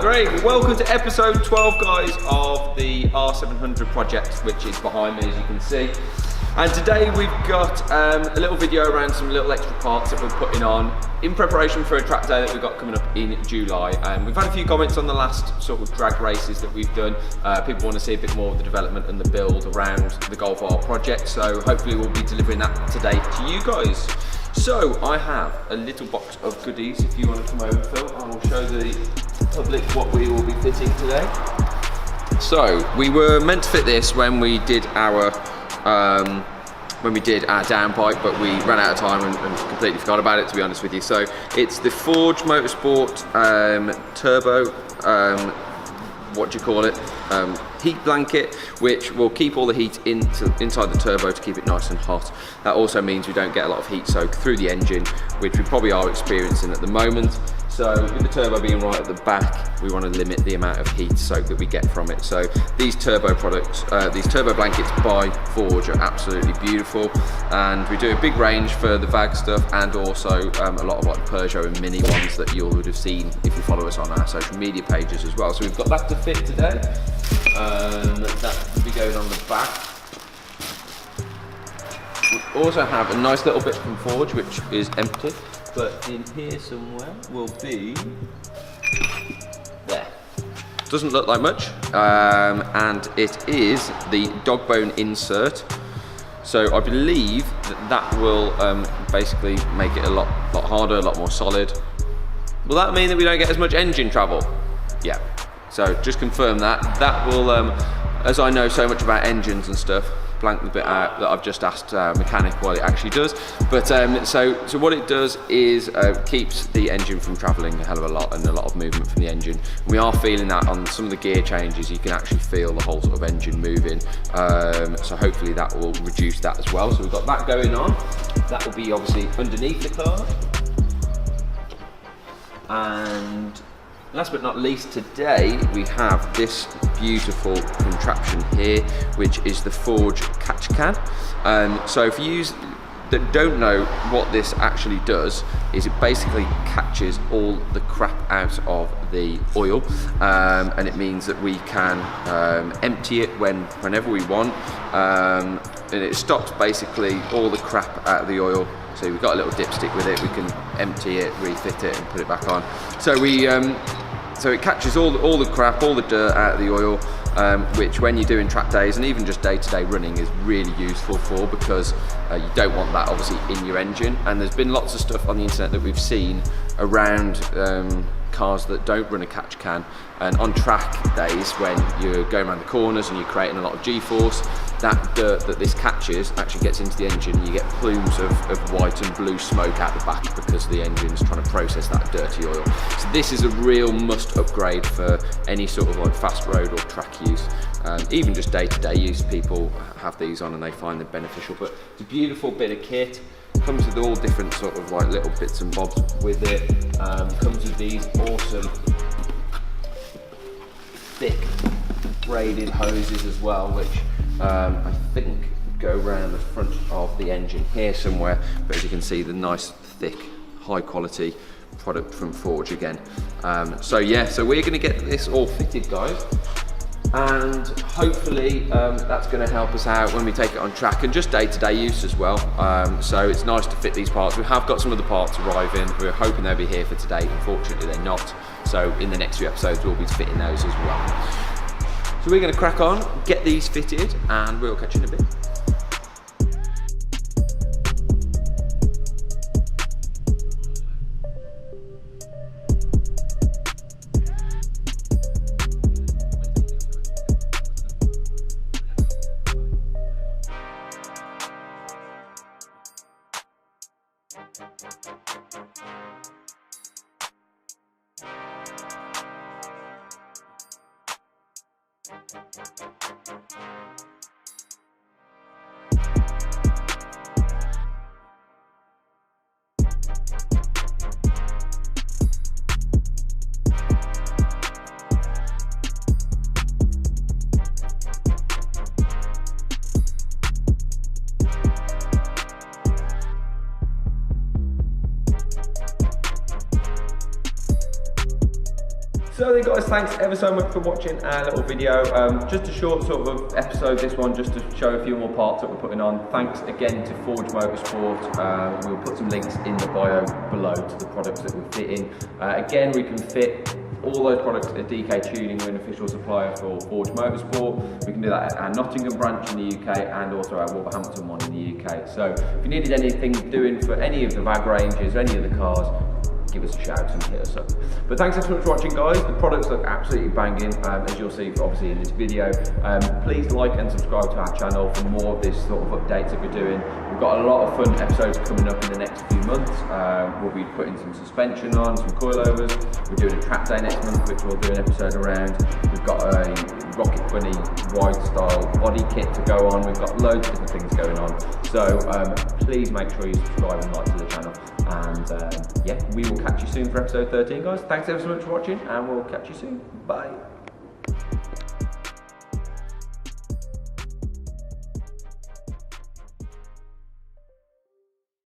Great, welcome to episode 12, guys, of the R700 project, which is behind me, as you can see. And today we've got a little video around some little extra parts that we're putting on in preparation for a track day that we've got coming up in July. We've had a few comments on the last sort of drag races that we've done. People want to see a bit more of the development and the build around the Golf R project, so hopefully we'll be delivering that today to you guys. So I have a little box of goodies. If you want to come over, Phil, I will show the public what we will be fitting today. So we were meant to fit this when we did our downpipe, but we ran out of time and completely forgot about it, to be honest with you. So it's the Forge Motorsport turbo, what do you call it, heat blanket, which will keep all the heat inside the turbo to keep it nice and hot. That also means we don't get a lot of heat soak through the engine, which we probably are experiencing at the moment. So with the turbo being right at the back, we want to limit the amount of heat soak that we get from it. So these turbo products, these turbo blankets by Forge are absolutely beautiful, and we do a big range for the VAG stuff and also a lot of like Peugeot and Mini ones that you would have seen if you follow us on our social media pages as well. So we've got that to fit today. That will be going on the back. We also have a nice little bit from Forge, which is empty, but in here somewhere will be there. Doesn't look like much, and it is the dog bone insert. So I believe that will basically make it a lot harder, a lot more solid. Will that mean that we don't get as much engine travel? Yeah. So just confirm that. That will, as I know so much about engines and stuff, blank the bit out that I've just asked mechanic what it actually does. But so what it does is keeps the engine from travelling a hell of a lot, and a lot of movement from the engine. And we are feeling that on some of the gear changes. You can actually feel the whole sort of engine moving. So hopefully that will reduce that as well. So we've got that going on. That will be obviously underneath the car. And last but not least, today we have this beautiful contraption here, which is the Forge catch can. So for you that don't know what this actually does, is it basically catches all the crap out of the oil, and it means that we can empty it whenever we want, and it stops basically all the crap out of the oil. So we've got a little dipstick with it, we can empty it, refit it and put it back on. So we so it catches all the crap, all the dirt out of the oil, which when you're doing track days and even just day-to-day running is really useful for, because you don't want that obviously in your engine. And there's been lots of stuff on the internet that we've seen around cars that don't run a catch can, and on track days when you're going around the corners and you're creating a lot of G-force, that dirt that this catches actually gets into the engine, and you get plumes of white and blue smoke out the back because the engine's trying to process that dirty oil. So this is a real must upgrade for any sort of like fast road or track use. Even just day-to-day use, people have these on and they find them beneficial. But it's a beautiful bit of kit. Comes with all different sort of like little bits and bobs with it. Comes with these awesome thick braided hoses as well, which I think go around the front of the engine here somewhere. But as you can see, the nice thick high quality product from Forge again. So yeah, so we're going to get this all fitted, guys, and hopefully that's going to help us out when we take it on track and just day-to-day use as well. So it's nice to fit these parts. We have got some of the parts arriving. We're hoping they'll be here for today. Unfortunately they're not, so in the next few episodes we'll be fitting those as well. So we're going to crack on, get these fitted, and we'll catch you in a bit. So there guys, thanks ever so much for watching our little video. Just a short sort of episode, this one, just to show a few more parts that we're putting on. Thanks again to Forge Motorsport. We'll put some links in the bio below to the products that we're fitting. Again, we can fit all those products at DK Tuning. We're an official supplier for Forge Motorsport. We can do that at our Nottingham branch in the UK and also our Wolverhampton one in the UK. So if you needed anything doing for any of the VAG ranges, any of the cars, give us a shout and hit us up. But thanks so much for watching guys. The products look absolutely banging, as you'll see obviously in this video. Please like and subscribe to our channel for more of this sort of updates that we're doing. We've got a lot of fun episodes coming up in the next few months. We'll be putting some suspension on, some coilovers. We're doing a track day next month, which we'll do an episode around. We've got a Rocket Bunny wide style body kit to go on. We've got loads of different things going on. So please make sure you subscribe and like to the channel. And yeah, we will catch you soon for episode 13 guys. Thanks ever so much for watching and we'll catch you soon. Bye.